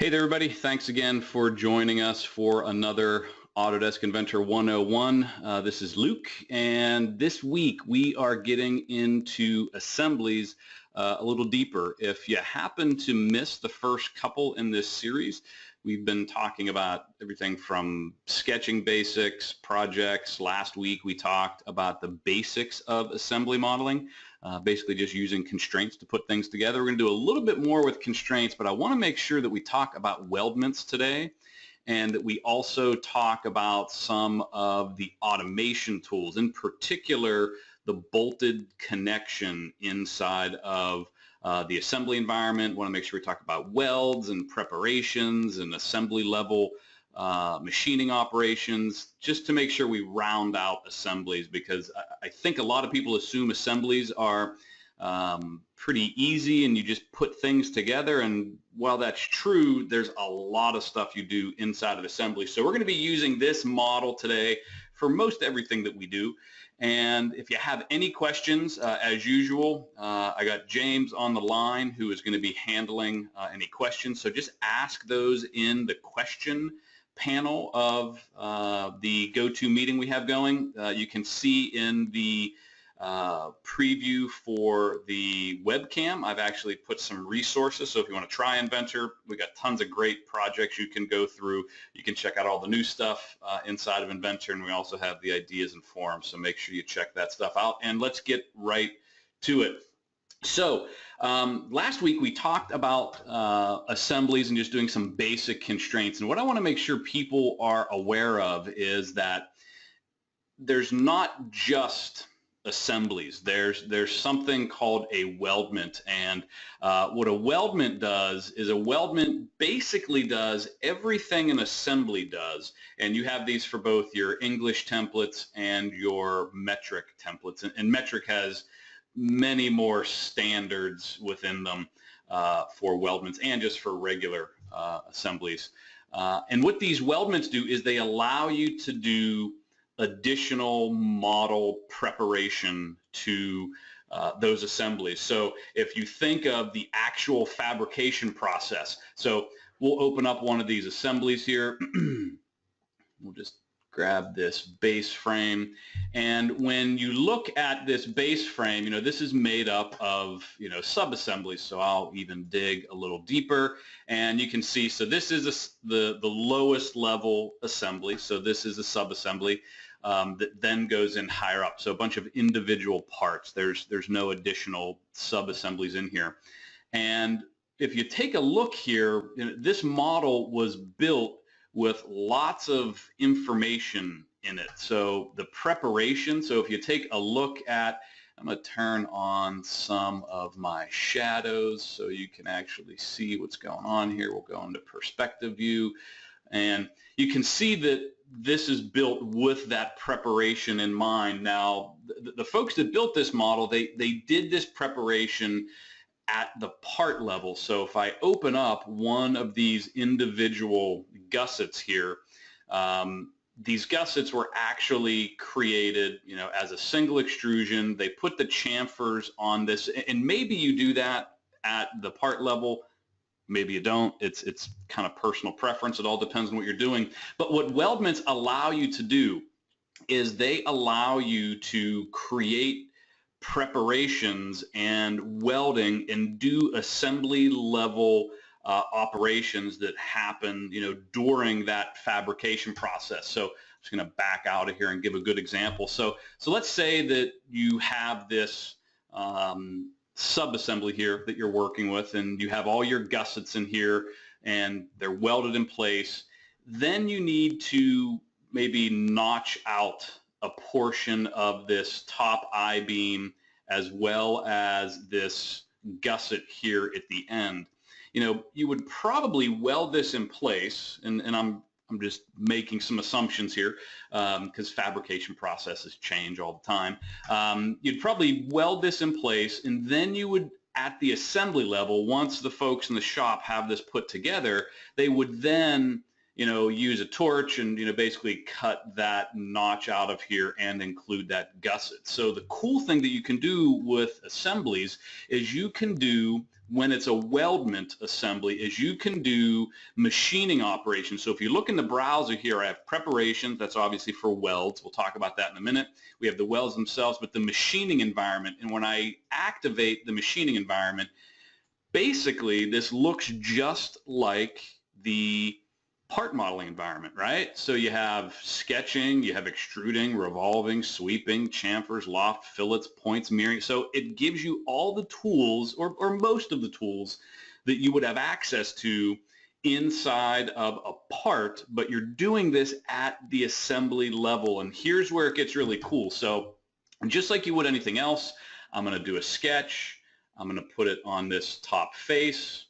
Hey there, everybody. Thanks again for joining us for another Autodesk Inventor 101. This is Luke, and this week we are getting into assemblies a little deeper. If you happen to miss the first couple in this series, we've been talking about everything from sketching basics, projects. Last week we talked about the basics of assembly modeling. Basically just using constraints to put things together. We're going to do a little bit more with constraints, but I want to make sure that we talk about weldments today and that we also talk about some of the automation tools, in particular the bolted connection inside of the assembly environment. Want to make sure we talk about welds and preparations and assembly level machining operations, just to make sure we round out assemblies, because I think a lot of people assume assemblies are pretty easy and you just put things together, and while that's true, there's a lot of stuff you do inside of assembly. So we're going to be using this model today for most everything that we do. And if you have any questions, as usual, I got James on the line who is going to be handling any questions, so just ask those in the question panel of the GoToMeeting we have going. You can see in the preview for the webcam, I've actually put some resources. So if you want to try Inventor, we got tons of great projects you can go through. You can check out all the new stuff inside of Inventor, and we also have the ideas and forums. So make sure you check that stuff out. And let's get right to it. So last week we talked about assemblies and just doing some basic constraints, and what I want to make sure people are aware of is that there's not just assemblies. There's something called a weldment, and what a weldment does is a weldment basically does everything an assembly does, and you have these for both your English templates and your metric templates, and metric has many more standards within them for weldments and just for regular assemblies. And what these weldments do is they allow you to do additional model preparation to those assemblies. So if you think of the actual fabrication process, so we'll open up one of these assemblies here. We'll just grab this base frame, and when you look at this base frame, you know, this is made up of, you know, sub-assemblies. So I'll even dig a little deeper, and you can see, so this is the lowest level assembly. So this is a sub-assembly that then goes in higher up. So a bunch of individual parts. There's no additional sub-assemblies in here. And if you take a look here, you know, this model was built with lots of information in it. So the preparation, so if you take a look at, I'm going to turn on some of my shadows so you can actually see what's going on here. We'll go into perspective view, and you can see that this is built with that preparation in mind. Now, the folks that built this model, they did this preparation at the part level. So if I open up one of these individual gussets here, these gussets were actually created, you know, as a single extrusion. They put the chamfers on this, and maybe you do that at the part level, maybe you don't. It's kind of personal preference. It all depends on what you're doing. But what weldments allow you to do is they allow you to create preparations and welding and do assembly level operations that happen, you know, during that fabrication process. So I'm just going to back out of here and give a good example. So let's say that you have this sub-assembly here that you're working with, and you have all your gussets in here and they're welded in place. Then you need to maybe notch out a portion of this top I-beam as well as this gusset here at the end. You know, you would probably weld this in place, and I'm just making some assumptions here because fabrication processes change all the time. You'd probably weld this in place, and then you would, at the assembly level, once the folks in the shop have this put together, they would then, you know, use a torch and, you know, basically cut that notch out of here and include that gusset. So the cool thing that you can do with assemblies is you can do when it's a weldment assembly is you can do machining operations. So if you look in the browser here, I have preparation. That's obviously for welds. We'll talk about that in a minute. We have the welds themselves, but the machining environment. And when I activate the machining environment, basically this looks just like the part modeling environment, right? So you have sketching, you have extruding, revolving, sweeping, chamfers, loft, fillets, points, mirroring. So it gives you all the tools, or most of the tools, that you would have access to inside of a part, but you're doing this at the assembly level. And here's where it gets really cool. So just like you would anything else, I'm going to do a sketch. I'm going to put it on this top face.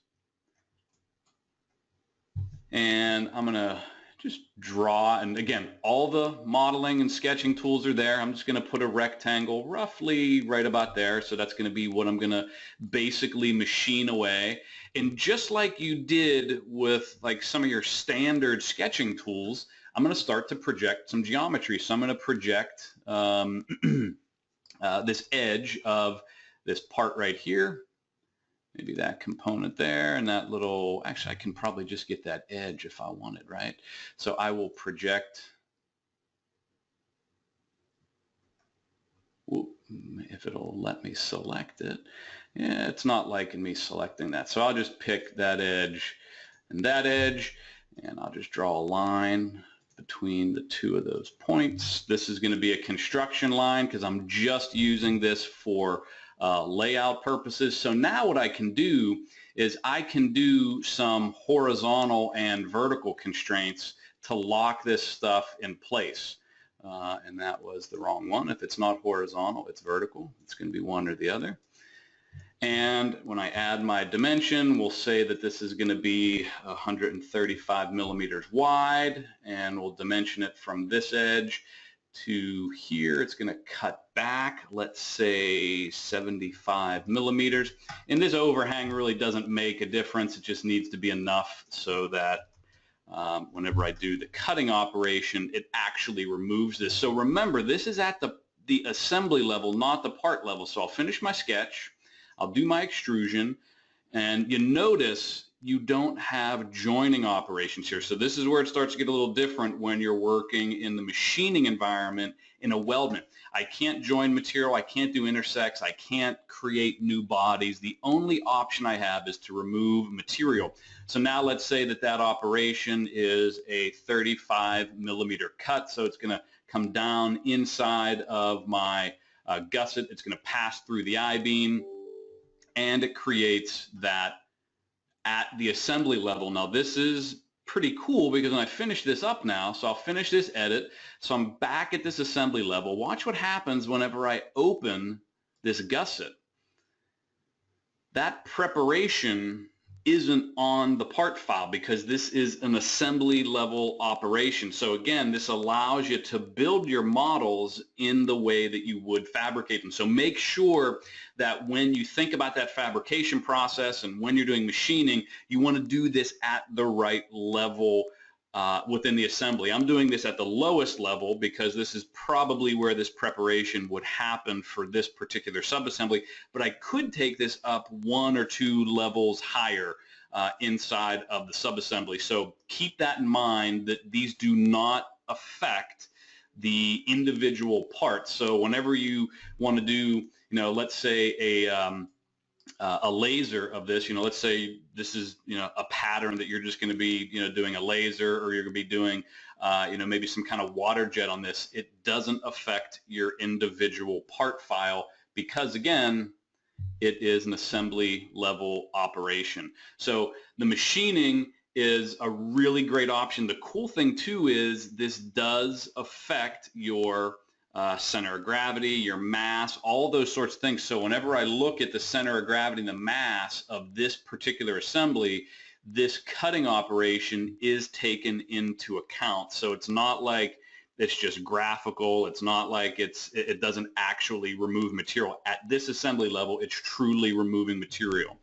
And I'm going to just draw, and again, all the modeling and sketching tools are there. I'm just going to put a rectangle roughly right about there. So that's going to be what I'm going to basically machine away. And just like you did with like some of your standard sketching tools, I'm going to start to project some geometry. So I'm going to project this edge of this part right here. Maybe that component there and that little, actually I can probably just get that edge if I want it, right? So I will project, if it'll let me select it. Yeah, it's not liking me selecting that. So I'll just pick that edge, and I'll just draw a line between the two of those points. This is going to be a construction line because I'm just using this for layout purposes. So now what I can do is I can do some horizontal and vertical constraints to lock this stuff in place. And that was the wrong one. If it's not horizontal, it's vertical. It's going to be one or the other. And when I add my dimension, we'll say that this is going to be 135 millimeters wide, and we'll dimension it from this edge to here. It's going to cut back, let's say 75 millimeters. And this overhang really doesn't make a difference. It just needs to be enough so that whenever I do the cutting operation, it actually removes this. So remember, this is at the assembly level, not the part level. So I'll finish my sketch, I'll do my extrusion, and you notice you don't have joining operations here. So this is where it starts to get a little different when you're working in the machining environment in a weldment. I can't join material, I can't do intersects, I can't create new bodies. The only option I have is to remove material. So now let's say that that operation is a 35 millimeter cut, so it's going to come down inside of my gusset, it's going to pass through the I-beam, and it creates that at the assembly level. Now this is pretty cool because when I finish this up now, so I'll finish this edit, so I'm back at this assembly level. Watch what happens whenever I open this gusset. That preparation isn't on the part file because this is an assembly level operation. So again, this allows you to build your models in the way that you would fabricate them. So make sure that when you think about that fabrication process and when you're doing machining, you want to do this at the right level within the assembly. I'm doing this at the lowest level because this is probably where this preparation would happen for this particular subassembly, but I could take this up 1 or 2 levels higher inside of the subassembly. So keep that in mind, that these do not affect the individual parts. So whenever you want to do, let's say a laser of this, let's say this is, a pattern that you're just going to be, doing a laser, or you're going to be doing, maybe some kind of water jet on this. It doesn't affect your individual part file because, again, it is an assembly level operation. So the machining is a really great option. The cool thing too is this does affect your center of gravity, your mass, all those sorts of things. So whenever I look at the center of gravity and the mass of this particular assembly, this cutting operation is taken into account. So it's not like it's just graphical. It's not like it doesn't actually remove material. At this assembly level, it's truly removing material.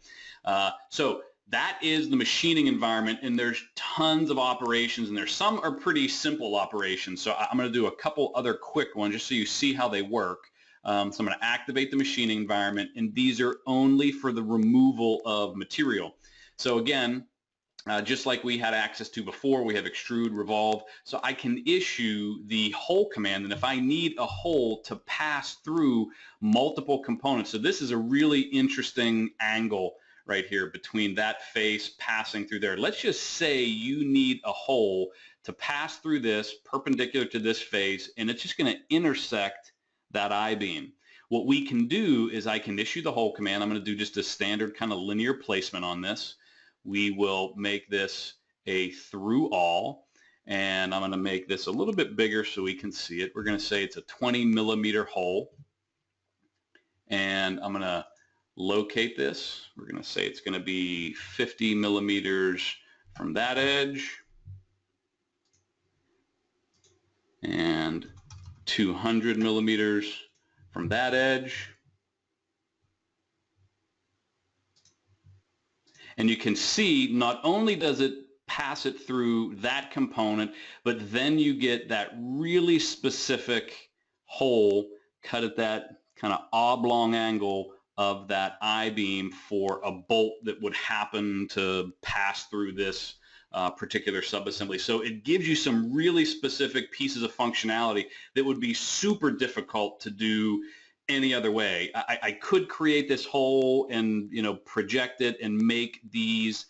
So that is the machining environment, and there's tons of operations, and some are pretty simple operations. So I'm going to do a couple other quick ones just so you see how they work. So I'm going to activate the machining environment, and these are only for the removal of material. So again, just like we had access to before, we have extrude, revolve. So I can issue the hole command, and if I need a hole to pass through multiple components, so this is a really interesting angle right here between that face passing through there. Let's just say you need a hole to pass through this perpendicular to this face, and it's just going to intersect that I-beam. What we can do is I can issue the hole command. I'm going to do just a standard kind of linear placement on this. We will make this a through all, and I'm going to make this a little bit bigger so we can see it. We're going to say it's a 20 millimeter hole, and I'm going to locate this. We're going to say it's going to be 50 millimeters from that edge and 200 millimeters from that edge. And you can see not only does it pass it through that component, but then you get that really specific hole cut at that kind of oblong angle of that I-beam for a bolt that would happen to pass through this particular subassembly. So it gives you some really specific pieces of functionality that would be super difficult to do any other way. I could create this hole and project it and make these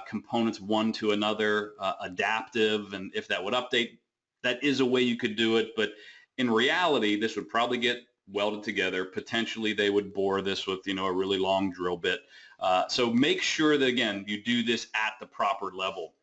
components one to another adaptive, and if that would update, that is a way you could do it. But in reality, this would probably get welded together. Potentially they would bore this with a really long drill bit. So make sure that, again, you do this at the proper level.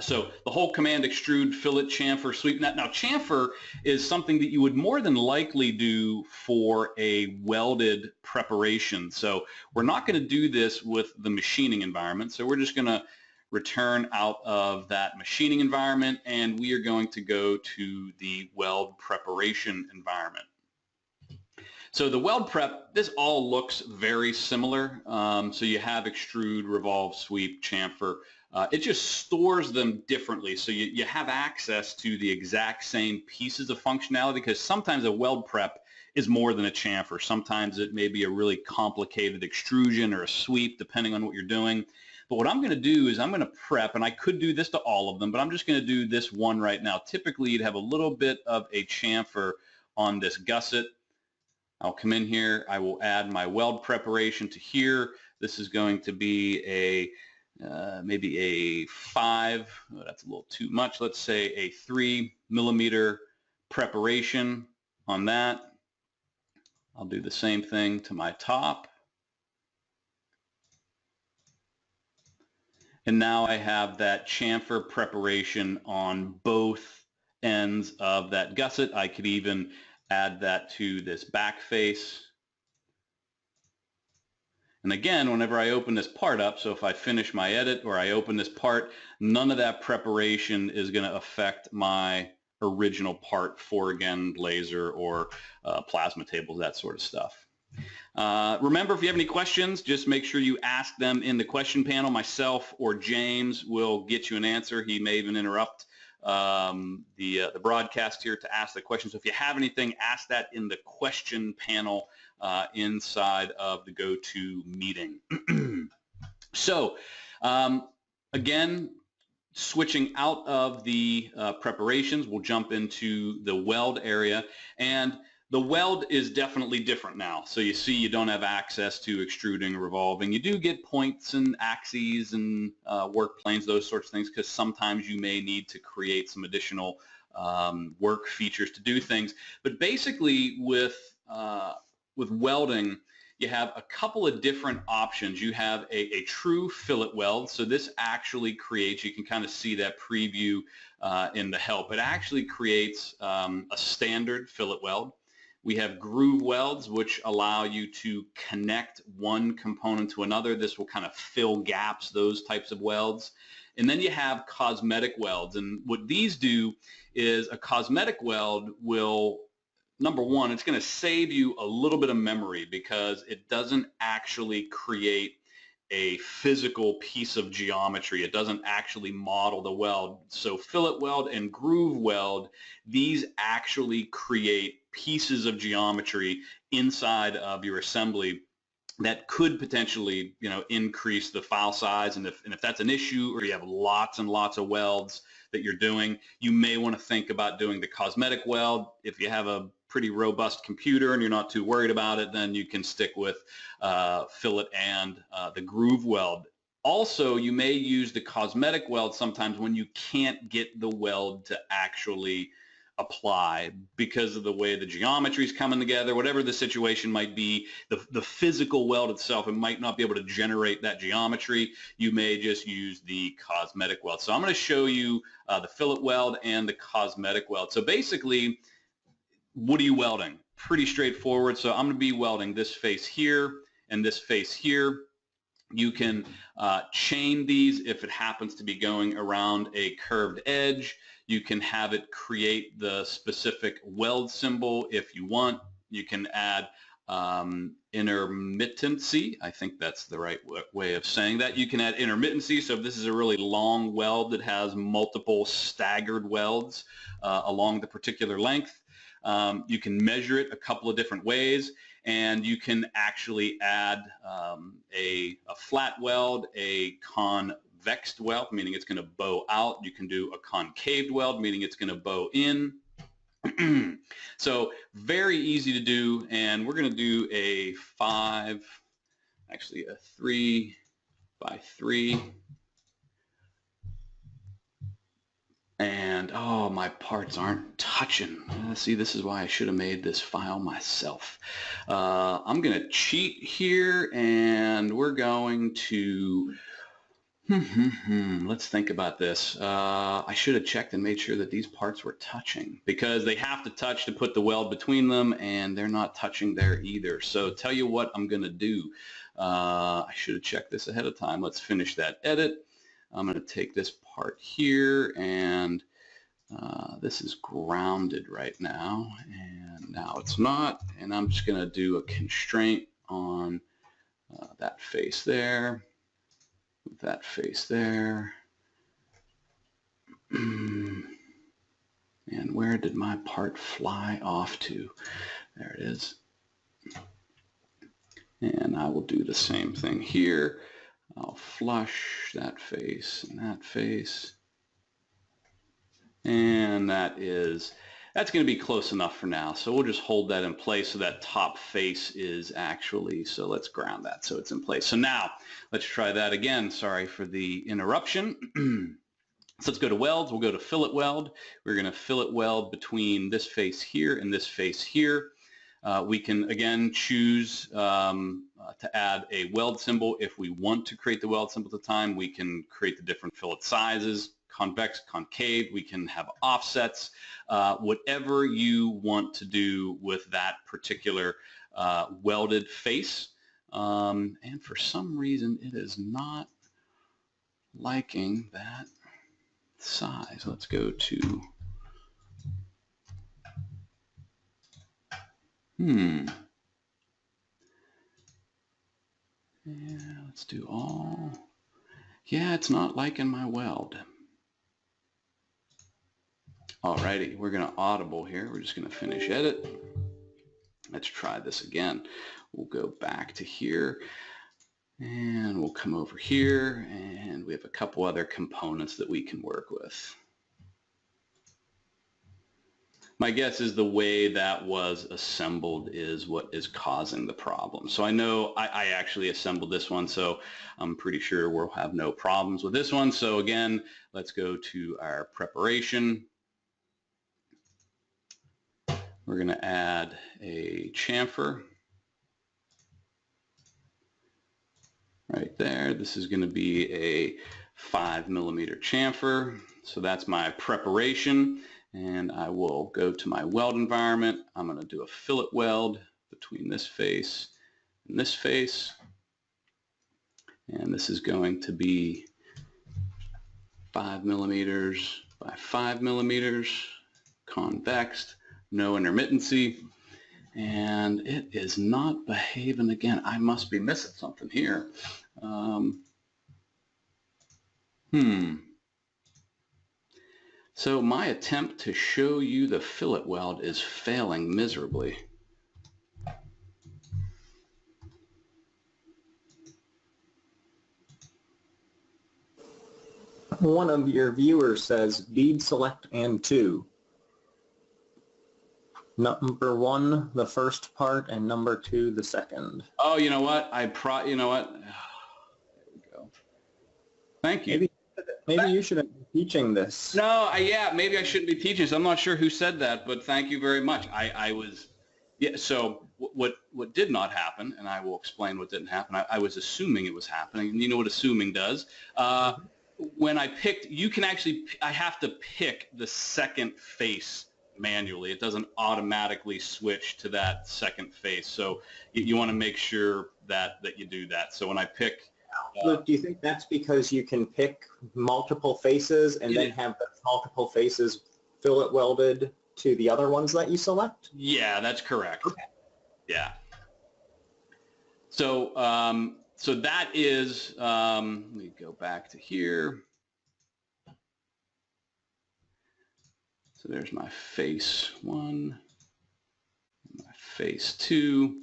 So the whole command: extrude, fillet, chamfer, sweep. Now chamfer is something that you would more than likely do for a welded preparation. So we're not going to do this with the machining environment. So we're just going to return out of that machining environment, and we are going to go to the weld preparation environment. So the weld prep, this all looks very similar. So you have extrude, revolve, sweep, chamfer. It just stores them differently, so you have access to the exact same pieces of functionality, because sometimes a weld prep is more than a chamfer. Sometimes it may be a really complicated extrusion or a sweep, depending on what you're doing. But what I'm going to do is I'm going to prep, and I could do this to all of them, but I'm just going to do this one right now. Typically, you'd have a little bit of a chamfer on this gusset. I'll come in here. I will add my weld preparation to here. This is going to be a maybe a 5, oh, that's a little too much. Let's say a 3 millimeter preparation on that. I'll do the same thing to my top. And now I have that chamfer preparation on both ends of that gusset. I could even add that to this back face. And again, whenever I open this part up, so if I finish my edit or I open this part, none of that preparation is going to affect my original part for, again, laser or plasma tables, that sort of stuff. Remember, if you have any questions, just make sure you ask them in the question panel. Myself or James will get you an answer. He may even interrupt the broadcast here to ask the question. So if you have anything, ask that in the question panel inside of the go-to meeting. So again, switching out of the preparations, we'll jump into the weld area. And the weld is definitely different now. So you see you don't have access to extruding, revolving. You do get points and axes and work planes, those sorts of things, because sometimes you may need to create some additional work features to do things. But basically with welding, you have a couple of different options. You have a true fillet weld. So this actually creates, you can kind of see that preview in the help. It actually creates a standard fillet weld. We have groove welds, which allow you to connect one component to another. This will kind of fill gaps, those types of welds. And then you have cosmetic welds. And what these do is a cosmetic weld will, number one, it's going to save you a little bit of memory because it doesn't actually create a physical piece of geometry. It doesn't actually model the weld. So fillet weld and groove weld, these actually create pieces of geometry inside of your assembly that could potentially, increase the file size. And if that's an issue, or you have lots and lots of welds that you're doing, you may want to think about doing the cosmetic weld. If you have a pretty robust computer and you're not too worried about it, then you can stick with fillet and the groove weld. Also, you may use the cosmetic weld sometimes when you can't get the weld to actually apply because of the way the geometry is coming together, whatever the situation might be, the physical weld itself, it might not be able to generate that geometry. You may just use the cosmetic weld. So I'm going to show you the fillet weld and the cosmetic weld. So basically, what are you welding? Pretty straightforward. So I'm going to be welding this face here and this face here. You can chain these if it happens to be going around a curved edge. You can have it create the specific weld symbol if you want. You can add intermittency. I think that's the right way of saying that. You can add intermittency. So if this is a really long weld that has multiple staggered welds along the particular length, you can measure it a couple of different ways. And you can actually add a flat weld, a convex weld, meaning it's going to bow out. You can do a concave weld, meaning it's going to bow in. So very easy to do, and we're going to do a 3 by 3. And oh, my parts aren't touching. See, this is why I should have made this file myself. I'm going to cheat here, and we're going to, let's think about this. I should have checked and made sure that these parts were touching, because they have to touch to put the weld between them, and they're not touching there either. So tell you what I'm going to do. I should have checked this ahead of time. Let's finish that edit. I'm going to take this part here, and this is grounded right now, and now it's not, and I'm just going to do a constraint on that face there, that face there, and where did my part fly off to? There it is. And I will do the same thing here. I'll flush that face and that face, and that's going to be close enough for now. So we'll just hold that in place so that top face is actually, so let's ground that so it's in place. So now let's try that again. Sorry for the interruption. So let's go to welds. We'll go to fillet weld. We're going to fillet weld between this face here and this face here. We can again choose to add a weld symbol. If we want to create the weld symbol at the time, we can create the different fillet sizes, convex, concave. We can have offsets, whatever you want to do with that particular welded face. And for some reason, it is not liking that size. Let's go to yeah, let's do all. Yeah, it's not liking my weld. Alrighty, we're going to audible here. We're just going to finish edit. Let's try this again. We'll go back to here, and we'll come over here, and we have a couple other components that we can work with. My guess is the way that was assembled is what is causing the problem. So I know I actually assembled this one, so I'm pretty sure we'll have no problems with this one. So again, let's go to our preparation. We're going to add a chamfer right there. This is going to be a 5mm chamfer. So that's my preparation. And I will go to my weld environment. I'm going to do a fillet weld between this face and this face. And this is going to be 5mm by 5mm, convex, no intermittency. And it is not behaving again. I must be missing something here. So my attempt to show you the fillet weld is failing miserably. One of your viewers says bead select and 2. Number 1, the first part, and number 2, the second. Oh, you know what? You know what? There we go. Thank you. Maybe you should be teaching this. No, yeah, maybe I shouldn't be teaching this. I'm not sure who said that, but thank you very much. I was, yeah, so what did not happen, and I will explain what didn't happen. I was assuming it was happening, and you know what assuming does. When I picked, you can actually, I have to pick the second face manually. It doesn't automatically switch to that second face. So you want to make sure that you do that. So when I pick, do you think that's because you can pick multiple faces and then have those multiple faces fillet welded to the other ones that you select? Yeah, that's correct. Okay. Yeah. So so that is, let me go back to here. So there's my face 1, my face 2.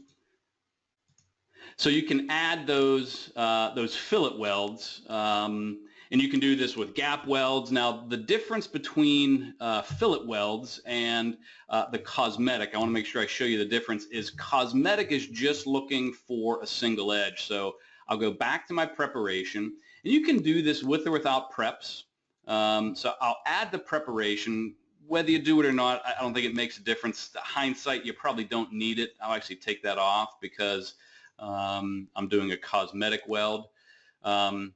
So you can add those fillet welds, and you can do this with gap welds. Now the difference between fillet welds and the cosmetic, I want to make sure I show you the difference, is cosmetic is just looking for a single edge. So I'll go back to my preparation, and you can do this with or without preps. So I'll add the preparation. Whether you do it or not, I don't think it makes a difference. The hindsight, you probably don't need it. I'll actually take that off because I'm doing a cosmetic weld. But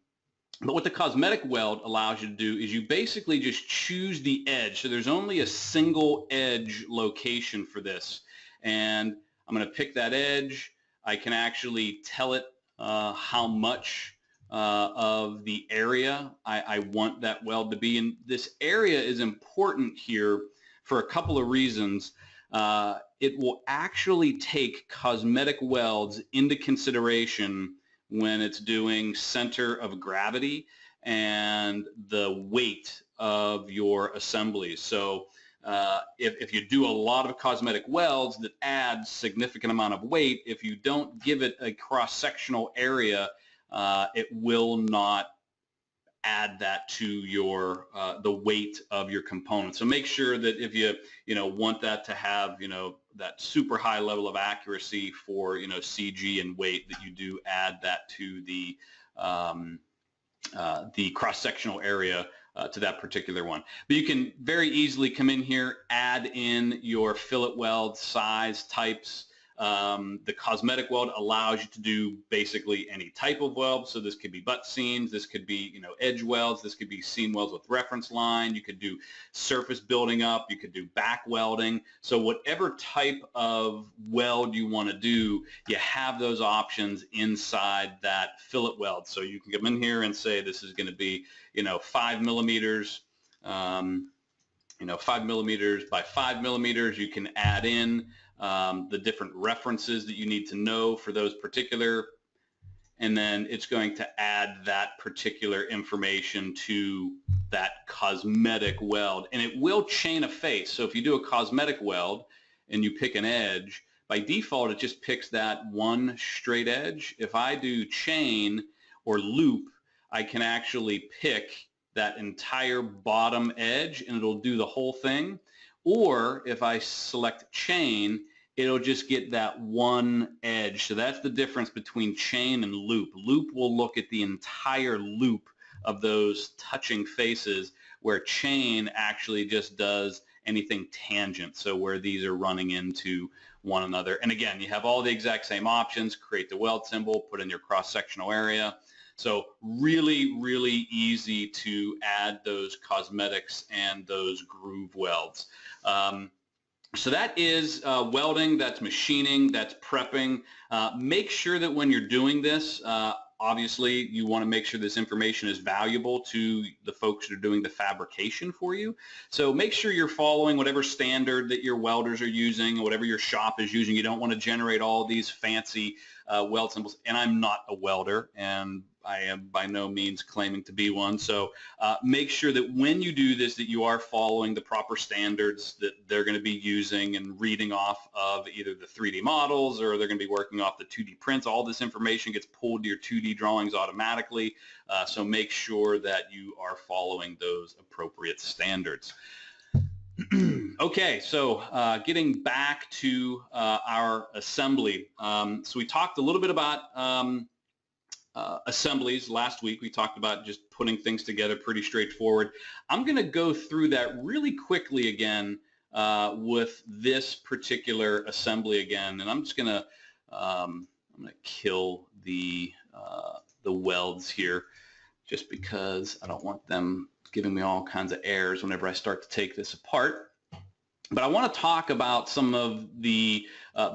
what the cosmetic weld allows you to do is you basically just choose the edge. So there's only a single edge location for this. And I'm going to pick that edge. I can actually tell it how much of the area I want that weld to be. And this area is important here for a couple of reasons. It will actually take cosmetic welds into consideration when it's doing center of gravity and the weight of your assemblies. So if you do a lot of cosmetic welds that add significant amount of weight, if you don't give it a cross-sectional area, it will not add that to your the weight of your component. So make sure that if you want that to have that super high level of accuracy for CG and weight, that you do add that to the cross-sectional area to that particular one. But you can very easily come in here, add in your fillet weld size types. The cosmetic weld allows you to do basically any type of weld. So this could be butt seams, this could be edge welds, this could be seam welds with reference line. You could do surface building up, you could do back welding. So whatever type of weld you want to do, you have those options inside that fillet weld. So you can come in here and say this is going to be 5 millimeters. 5 millimeters by 5 millimeters. You can add in the different references that you need to know for those particular, and then it's going to add that particular information to that cosmetic weld, and it will chain a face. So if you do a cosmetic weld and you pick an edge, by default it just picks that one straight edge. If I do chain or loop, I can actually pick that entire bottom edge and it'll do the whole thing. Or if I select chain, it'll just get that one edge. So that's the difference between chain and loop. Loop will look at the entire loop of those touching faces, where chain actually just does anything tangent, so where these are running into one another. And again, you have all the exact same options: create the weld symbol, put in your cross-sectional area. So really, really easy to add those cosmetics and those groove welds. So that is welding, that's machining, that's prepping. Make sure that when you're doing this, obviously you want to make sure this information is valuable to the folks that are doing the fabrication for you. So make sure you're following whatever standard that your welders are using, whatever your shop is using. You don't want to generate all these fancy weld symbols. And I'm not a welder, and I am by no means claiming to be one. So make sure that when you do this, that you are following the proper standards that they're going to be using and reading off of either the 3D models, or they're going to be working off the 2D prints. All this information gets pulled to your 2D drawings automatically. So make sure that you are following those appropriate standards. Okay, so getting back to our assembly. So we talked a little bit about assemblies last week. We talked about just putting things together, pretty straightforward. I'm going to go through that really quickly again with this particular assembly again, and I'm just going to kill the welds here, just because I don't want them giving me all kinds of errors whenever I start to take this apart. But I want to talk about some of the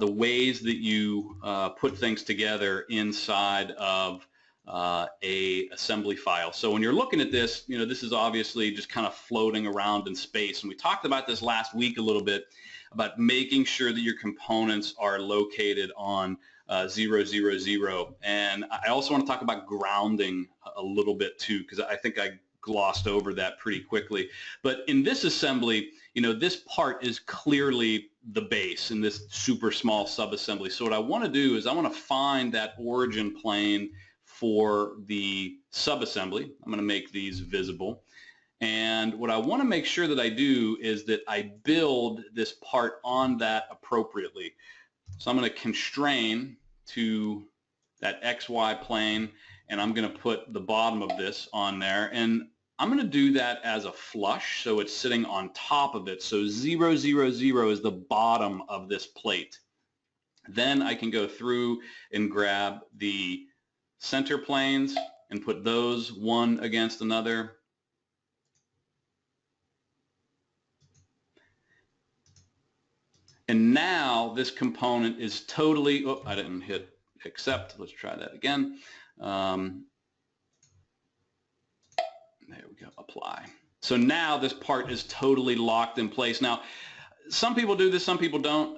ways that you put things together inside of a assembly file. So when you're looking at this, you know, this is obviously just kind of floating around in space. And we talked about this last week a little bit, about making sure that your components are located on 0, 0, 0. And I also want to talk about grounding a little bit too, because I think I glossed over that pretty quickly. But in this assembly, you know, this part is clearly the base in this super small subassembly. So what I want to do is I want to find that origin plane for the subassembly. I'm going to make these visible. And what I want to make sure that I do is that I build this part on that appropriately. So I'm going to constrain to that XY plane, and I'm going to put the bottom of this on there. And I'm going to do that as a flush, so it's sitting on top of it. So 0, 0, 0 is the bottom of this plate. Then I can go through and grab the center planes and put those one against another. And now this component is totally, oh, I didn't hit accept. Let's try that again. There we go, apply. So now this part is totally locked in place. Now, some people do this, some people don't.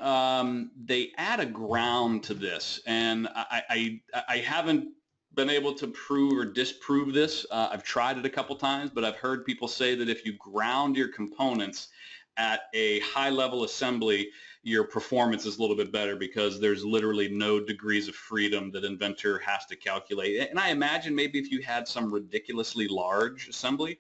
They add a ground to this, and I haven't been able to prove or disprove this. I've tried it a couple times, but I've heard people say that if you ground your components at a high-level assembly, your performance is a little bit better, because there's literally no degrees of freedom that Inventor has to calculate. And I imagine maybe if you had some ridiculously large assembly,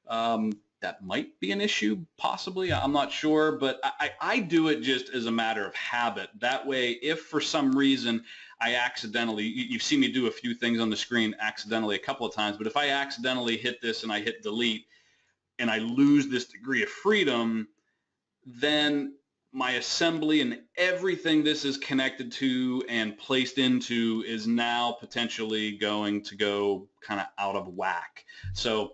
that might be an issue, possibly. I'm not sure, but I do it just as a matter of habit. That way, if for some reason I accidentally, you've seen me do a few things on the screen accidentally a couple of times, but if I accidentally hit this and I hit delete and I lose this degree of freedom, then my assembly and everything this is connected to and placed into is now potentially going to go kind of out of whack. So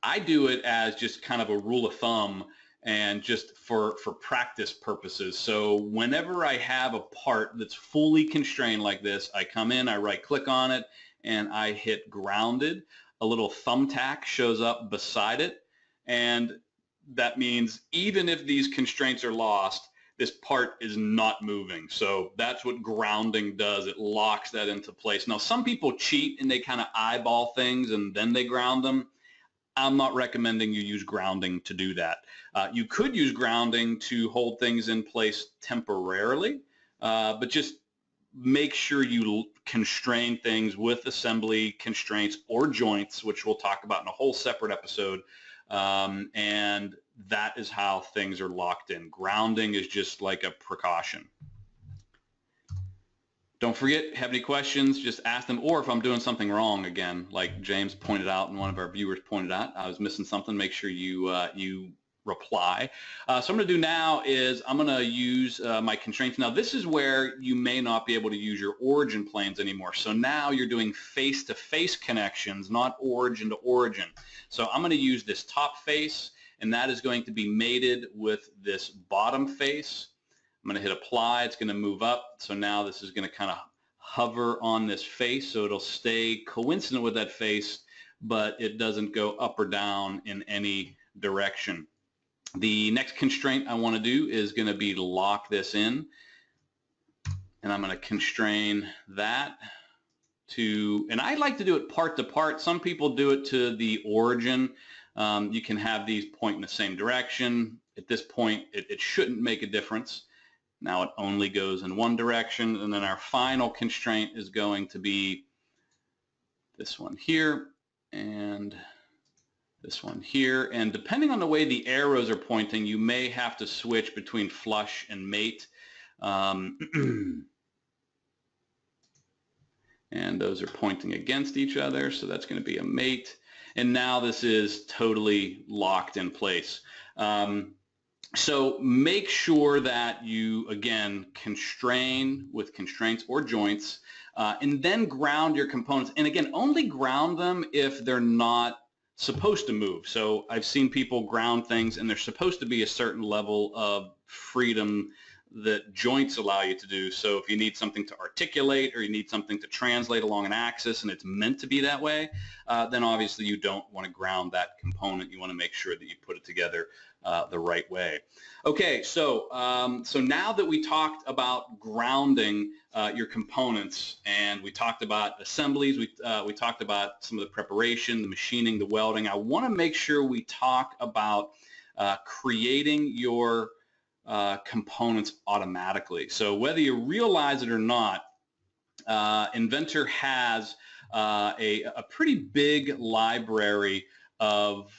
I do it as just kind of a rule of thumb and just for practice purposes. So whenever I have a part that's fully constrained like this, I come in, I right click on it, and I hit grounded. A little thumbtack shows up beside it, and that means even if these constraints are lost, this part is not moving. So that's what grounding does. It locks that into place. Now, some people cheat and they kind of eyeball things and then they ground them. I'm not recommending you use grounding to do that. You could use grounding to hold things in place temporarily, but just make sure you constrain things with assembly constraints or joints, which we'll talk about in a whole separate episode. And that is how things are locked in. Grounding is just like a precaution. Don't forget, have any questions, just ask them, or if I'm doing something wrong, again, like James pointed out and one of our viewers pointed out, I was missing something, make sure you reply. So what I'm going to do now is I'm going to use my constraints. Now, this is where you may not be able to use your origin planes anymore. So now you're doing face-to-face connections, not origin to origin. So I'm going to use this top face, and that is going to be mated with this bottom face. I'm going to hit apply. It's going to move up. So now this is going to kind of hover on this face, so it'll stay coincident with that face, but it doesn't go up or down in any direction. The next constraint I want to do is going to be to lock this in, and I'm going to constrain that to, and I like to do it part to part. Some people do it to the origin. You can have these point in the same direction. At this point, it shouldn't make a difference. Now it only goes in one direction, and then our final constraint is going to be this one here and this one here. And depending on the way the arrows are pointing, you may have to switch between flush and mate. And those are pointing against each other, so that's going to be a mate. And now this is totally locked in place. So make sure that you, again, constrain with constraints or joints, and then ground your components. And again, only ground them if they're not supposed to move. So I've seen people ground things and there's supposed to be a certain level of freedom that joints allow you to do. So if you need something to articulate or you need something to translate along an axis and it's meant to be that way, then obviously you don't want to ground that component. You want to make sure that you put it together the right way. Okay, so so now that we talked about grounding your components, and we talked about assemblies, we talked about some of the preparation, the machining, the welding, I want to make sure we talk about creating your components automatically. So whether you realize it or not, Inventor has a pretty big library of,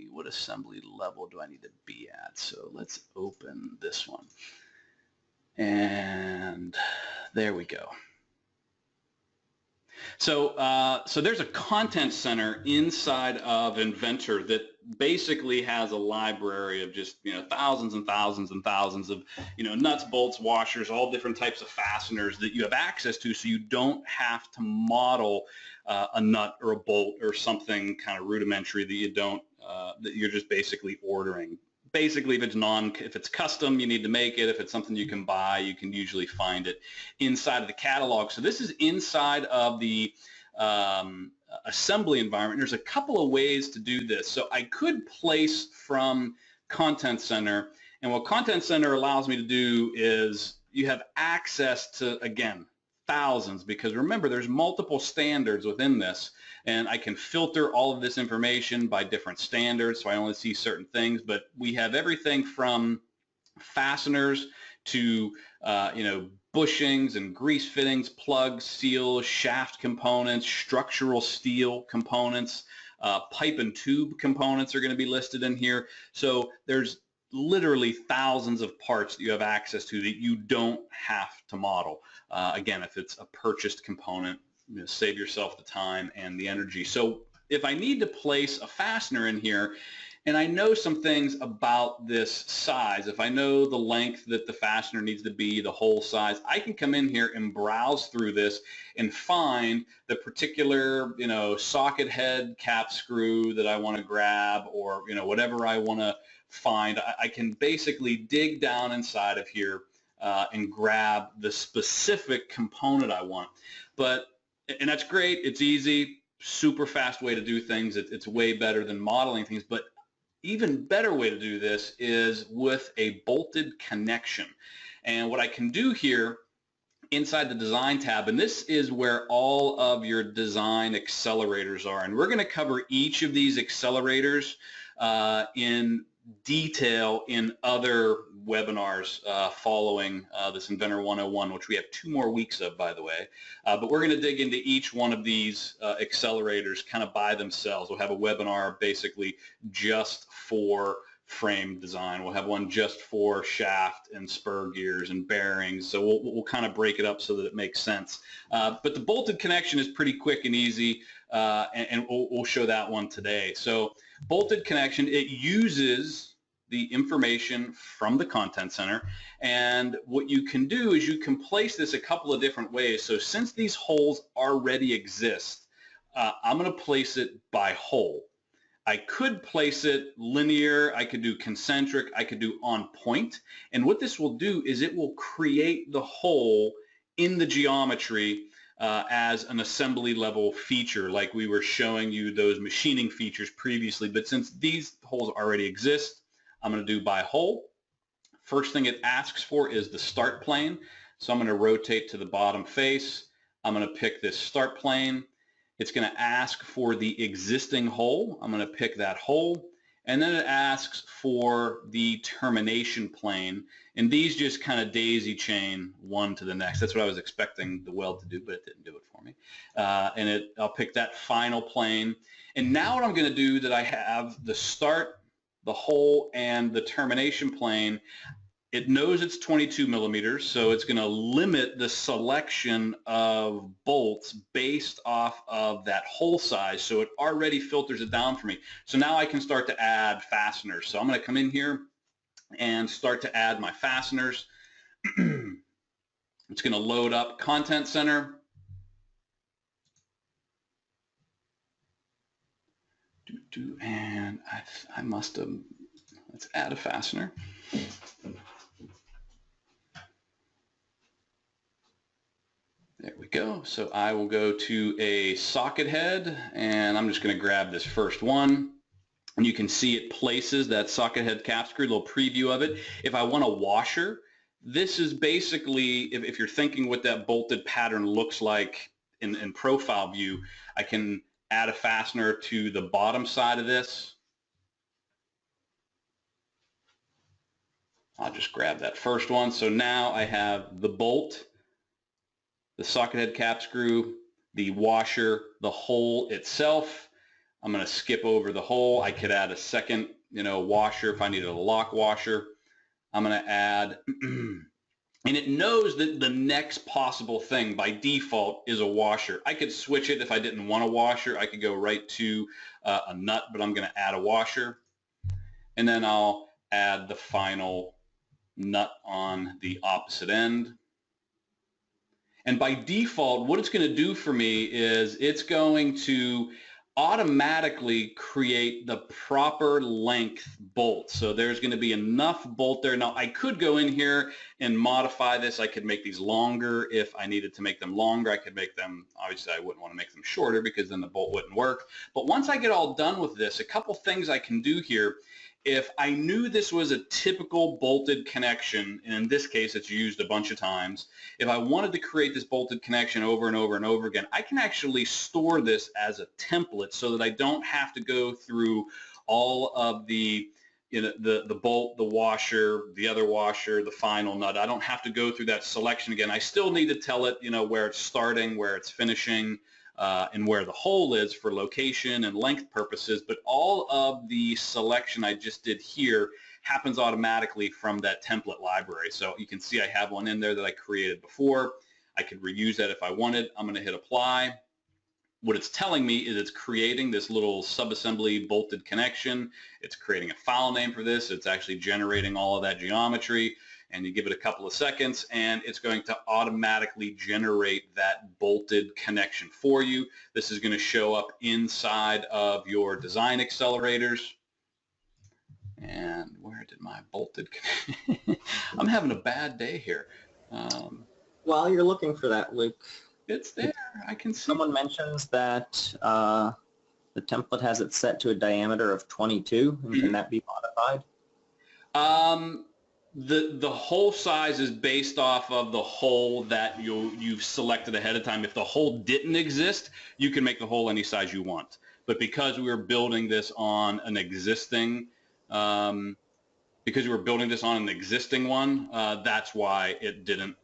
what assembly level do I need to be at? So let's open this one. And there we go. So, so there's a content center inside of Inventor that basically has a library of just, thousands and thousands and thousands of, nuts, bolts, washers, all different types of fasteners that you have access to, so you don't have to model a nut or a bolt or something kind of rudimentary that you don't, that you're just basically ordering. Basically, if it's custom, you need to make it. If it's something you can buy, you can usually find it inside of the catalog. So this is inside of the assembly environment. There's a couple of ways to do this. So I could place from Content Center, and what Content Center allows me to do is you have access to, again, thousands, because remember, there's multiple standards within this, and I can filter all of this information by different standards, so I only see certain things. But we have everything from fasteners to bushings and grease fittings, plugs, seals, shaft components, structural steel components, pipe and tube components are going to be listed in here. So there's literally thousands of parts that you have access to that you don't have to model. Again, if it's a purchased component, save yourself the time and the energy. So if I need to place a fastener in here, and I know some things about this size, if I know the length that the fastener needs to be, the hole size, I can come in here and browse through this and find the particular, socket head cap screw that I want to grab, or, whatever I want to find. I can basically dig down inside of here and grab the specific component I want. And that's great. It's easy, super fast way to do things. It's way better than modeling things. But even better way to do this is with a bolted connection. And what I can do here inside the design tab, and this is where all of your design accelerators are. And we're going to cover each of these accelerators in detail in other webinars following this Inventor 101, which we have 2 more weeks of, by the way. But we're going to dig into each one of these accelerators kind of by themselves. We'll have a webinar basically just for frame design. We'll have one just for shaft and spur gears and bearings. So we'll kind of break it up so that it makes sense. But the bolted connection is pretty quick and easy, and we'll show that one today. So bolted connection, it uses the information from the Content Center, and what you can do is you can place this a couple of different ways. So since these holes already exist, I'm going to place it by hole. I could place it linear, I could do concentric, I could do on point, and what this will do is it will create the hole in the geometry as an assembly level feature, like we were showing you those machining features previously. But since these holes already exist, I'm going to do by hole. First thing it asks for is the start plane. So I'm going to rotate to the bottom face. I'm going to pick this start plane. It's going to ask for the existing hole. I'm going to pick that hole. And then it asks for the termination plane. And these just kind of daisy chain one to the next. That's what I was expecting the weld to do, but it didn't do it for me. I'll pick that final plane. And now what I'm going to do that I have the start, the hole, and the termination plane, it knows it's 22 millimeters, so it's going to limit the selection of bolts based off of that hole size, so it already filters it down for me. So now I can start to add fasteners. So I'm going to come in here and start to add my fasteners. It's going to load up Content Center. And I must have, let's add a fastener. There we go. So I will go to a socket head, and I'm just going to grab this first one. And you can see it places that socket head cap screw, a little preview of it. If I want a washer, this is basically, if you're thinking what that bolted pattern looks like in profile view, I can add a fastener to the bottom side of this. I'll just grab that first one. So now I have the bolt, the socket head cap screw, the washer, the hole itself. I'm going to skip over the hole. I could add a second, washer if I needed a lock washer. I'm going to add, and it knows that the next possible thing by default is a washer. I could switch it if I didn't want a washer. I could go right to a nut, but I'm going to add a washer. And then I'll add the final nut on the opposite end. And by default, what it's going to do for me is it's going to automatically create the proper length bolt. So there's going to be enough bolt there. Now, I could go in here and modify this. I could make these longer if I needed to make them longer. I could make them, obviously I wouldn't want to make them shorter because then the bolt wouldn't work. But once I get all done with this, a couple things I can do here. If I knew this was a typical bolted connection, and in this case it's used a bunch of times, if I wanted to create this bolted connection over and over and over again, I can actually store this as a template so that I don't have to go through all of the bolt, the washer, the other washer, the final nut. I don't have to go through that selection again. I still need to tell it, where it's starting, where it's finishing, and where the hole is for location and length purposes, but all of the selection I just did here happens automatically from that template library. So you can see I have one in there that I created before. I could reuse that if I wanted. I'm going to hit apply. What it's telling me is it's creating this little subassembly bolted connection. It's creating a file name for this. It's actually generating all of that geometry. And you give it a couple of seconds, and it's going to automatically generate that bolted connection for you. This is going to show up inside of your design accelerators. And where did my bolted connection? I'm having a bad day here. While you're looking for that, Luke, it's there. I can see. Someone mentions that the template has it set to a diameter of 22. And can that be modified? The hole size is based off of the hole that you've selected ahead of time. If the hole didn't exist, you can make the hole any size you want. But because we were building this on an existing, one, that's why it didn't.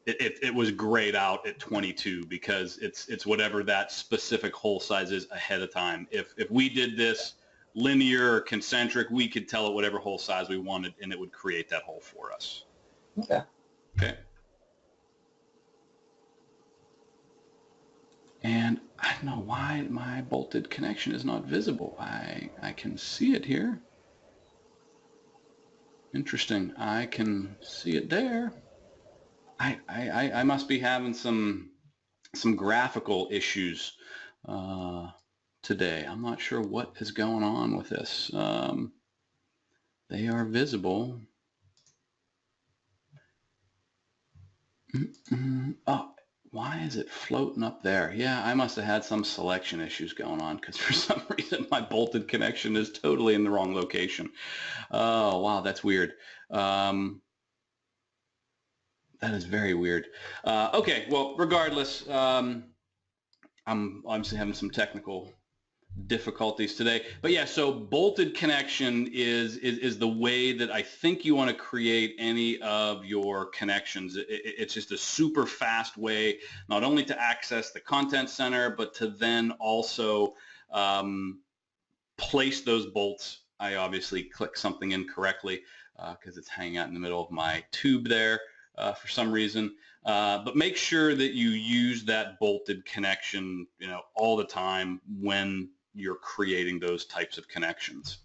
It was grayed out at 22 because it's whatever that specific hole size is ahead of time. If we did this linear or concentric, we could tell it whatever hole size we wanted, and it would create that hole for us. Okay. Okay. And I don't know why my bolted connection is not visible. I can see it here. Interesting. I can see it there. I must be having some graphical issues today. I'm not sure what is going on with this. They are visible. Oh, why is it floating up there? Yeah, I must have had some selection issues going on because for some reason my bolted connection is totally in the wrong location. Oh, wow, that's weird. That is very weird. Okay, well, regardless, I'm obviously having some technical difficulties today, but yeah, so bolted connection is the way that I think you want to create any of your connections. It's just a super fast way not only to access the content center, but to then also place those bolts. I obviously clicked something incorrectly because it's hanging out in the middle of my tube there for some reason. But make sure that you use that bolted connection, all the time when you're creating those types of connections.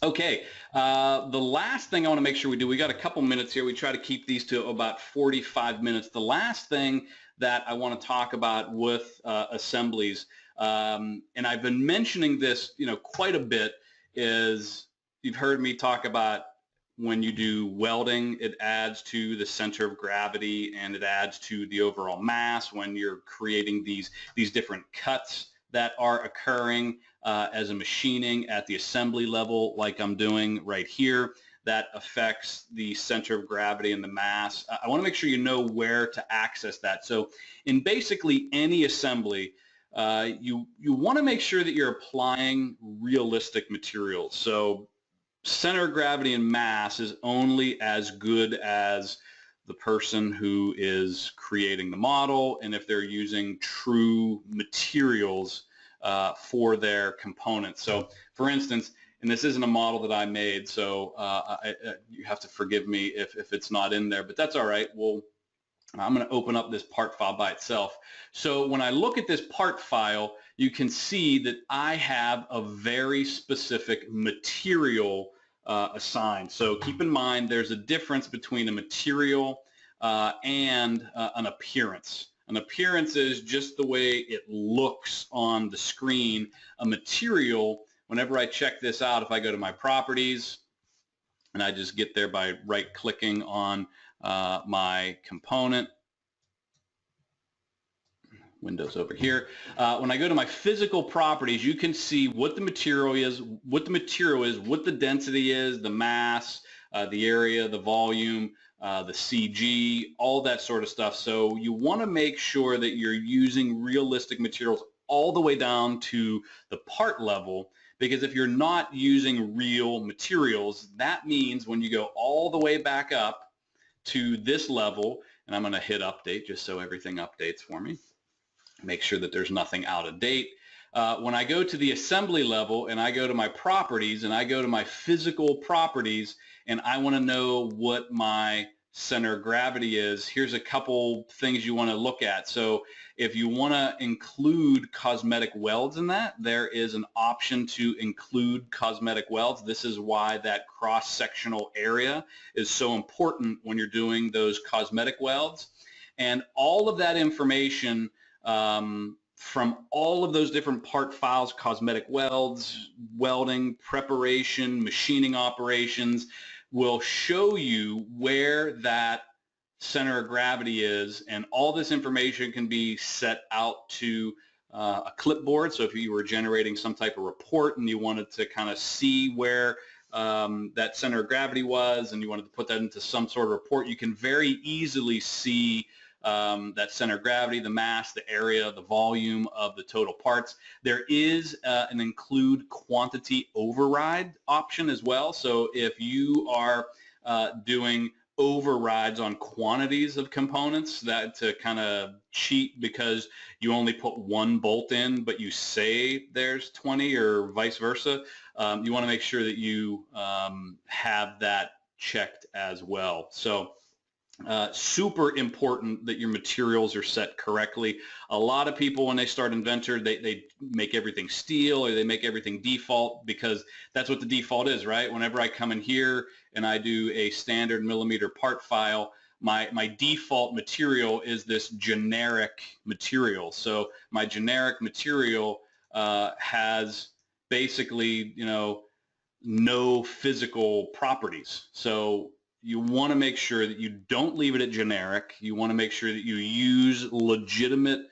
Okay, the last thing I want to make sure we do, we got a couple minutes here. We try to keep these to about 45 minutes. The last thing that I want to talk about with assemblies, and I've been mentioning this, quite a bit, is you've heard me talk about when you do welding, it adds to the center of gravity and it adds to the overall mass when you're creating these different cuts that are occurring as a machining at the assembly level, like I'm doing right here. That affects the center of gravity and the mass. I want to make sure you know where to access that. So in basically any assembly, you want to make sure that you're applying realistic materials. So center of gravity and mass is only as good as the person who is creating the model and if they're using true materials for their components. So for instance, and this isn't a model that I made, so you have to forgive me if it's not in there, but that's all right. I'm going to open up this part file by itself. So when I look at this part file, you can see that I have a very specific material assigned. So keep in mind there's a difference between a material and an appearance. An appearance is just the way it looks on the screen. A material, whenever I check this out, if I go to my properties, and I just get there by right-clicking on my component, Windows over here. When I go to my physical properties, you can see what the material is, what the density is, the mass, the area, the volume, the CG, all that sort of stuff. So you want to make sure that you're using realistic materials all the way down to the part level, because if you're not using real materials, that means when you go all the way back up to this level, and I'm going to hit update just so everything updates for me, make sure that there's nothing out of date. When I go to the assembly level and I go to my properties and I go to my physical properties and I want to know what my center of gravity is, here's a couple things you want to look at. So if you want to include cosmetic welds in that, there is an option to include cosmetic welds. This is why that cross-sectional area is so important when you're doing those cosmetic welds. And all of that information from all of those different part files, cosmetic welds, welding, preparation, machining operations, will show you where that center of gravity is, and all this information can be set out to a clipboard. So if you were generating some type of report and you wanted to kind of see where that center of gravity was and you wanted to put that into some sort of report, you can very easily see that center of gravity, the mass, the area, the volume of the total parts. There is an include quantity override option as well. So if you are doing overrides on quantities of components, that to kind of cheat because you only put one bolt in, but you say there's 20 or vice versa, you want to make sure that you have that checked as well. So super important that your materials are set correctly. A lot of people, when they start Inventor, they make everything steel or they make everything default because that's what the default is, right? Whenever I come in here and I do a standard millimeter part file, my default material is this generic material. So my generic material has basically, no physical properties. So you want to make sure that you don't leave it at generic. You want to make sure that you use legitimate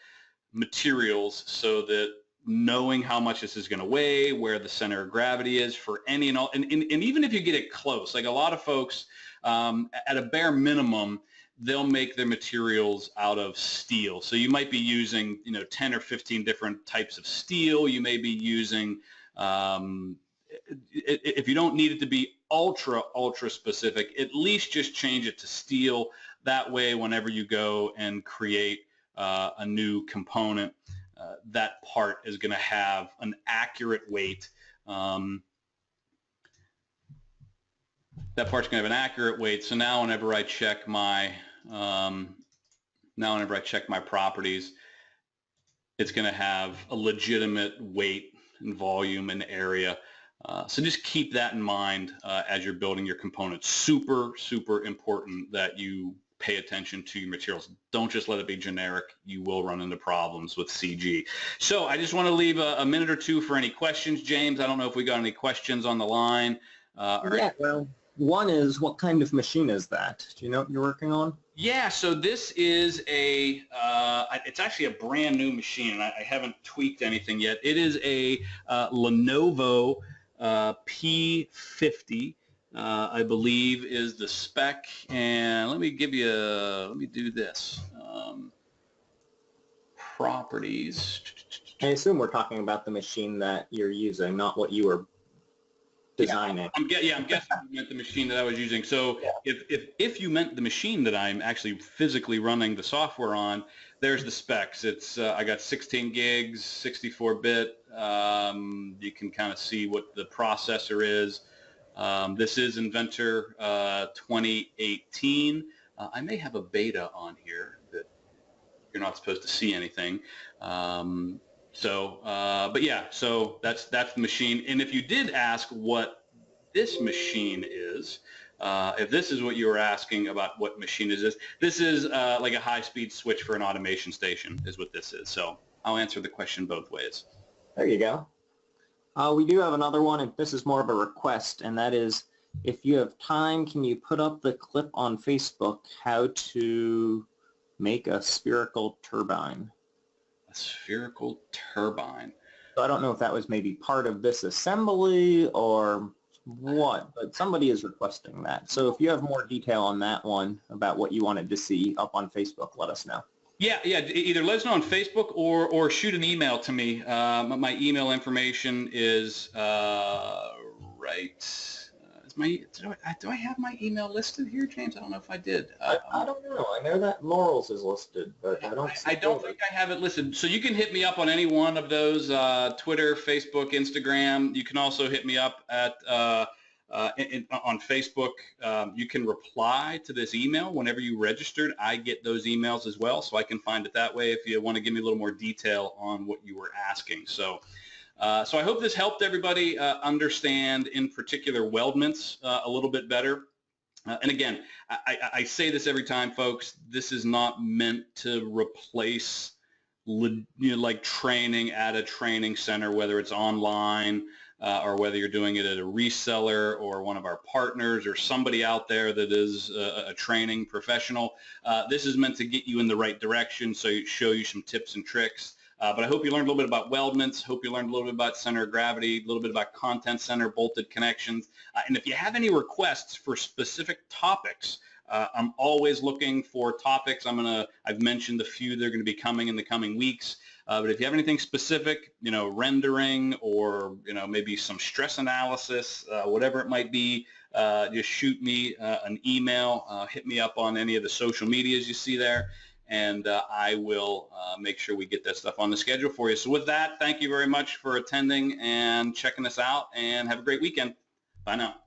materials so that knowing how much this is going to weigh, where the center of gravity is for any and all, and even if you get it close, like a lot of folks, at a bare minimum, they'll make their materials out of steel. So you might be using, 10 or 15 different types of steel. You may be using, if you don't need it to be ultra specific, at least just change it to steel. That way, whenever you go and create a new component, that part is going to have an accurate weight. That part's going to have an accurate weight. So now whenever I check my properties, it's going to have a legitimate weight and volume and area. So just keep that in mind as you're building your components. Super important that you pay attention to your materials. Don't just let it be generic. You will run into problems with CG. So I just want to leave a minute or two for any questions. James, I don't know if we got any questions on the line. Well, one is, what kind of machine is that? Do you know what you're working on? Yeah, so this is it's actually a brand new machine, and I haven't tweaked anything yet. It is a Lenovo P50, I believe is the spec, and let me do this. Properties. I assume we're talking about the machine that you're using, not what you were designing. I'm guessing you meant the machine that I was using. So if you meant the machine that I'm actually physically running the software on, there's the specs. It's I got 16 gigs, 64-bit. You can kind of see what the processor is. This is Inventor 2018. I may have a beta on here that you're not supposed to see anything. But yeah, so that's the machine. And if you did ask what this machine is, if this is what you were asking about, what machine is this? This is like a high-speed switch for an automation station is what this is. So I'll answer the question both ways. There you go. We do have another one, and this is more of a request, and that is, if you have time, can you put up the clip on Facebook how to make a spherical turbine? Spherical turbine. So I don't know if that was maybe part of this assembly or what, but somebody is requesting that. So if you have more detail on that one about what you wanted to see up on Facebook, let us know. Yeah. Either let us know on Facebook or shoot an email to me. My email information is do I have my email listed here, James? I don't know if I did. I don't know. I know that Laurel's is listed, but I don't see I don't think I have it listed. So you can hit me up on any one of those, Twitter, Facebook, Instagram. You can also hit me up at on Facebook. You can reply to this email whenever you registered. I get those emails as well, so I can find it that way if you want to give me a little more detail on what you were asking. So I hope this helped everybody understand, in particular, weldments a little bit better. And again, I say this every time, folks. This is not meant to replace, like training at a training center, whether it's online or whether you're doing it at a reseller or one of our partners or somebody out there that is a training professional. This is meant to get you in the right direction, so show you some tips and tricks. But I hope you learned a little bit about weldments. Hope you learned a little bit about center of gravity, a little bit about content center, bolted connections. And if you have any requests for specific topics, I'm always looking for topics. I've mentioned the few that are going to be coming in the coming weeks. But if you have anything specific, rendering or, maybe some stress analysis, whatever it might be, just shoot me an email, hit me up on any of the social medias you see there. And I will make sure we get that stuff on the schedule for you. So with that, thank you very much for attending and checking us out, and have a great weekend. Bye now.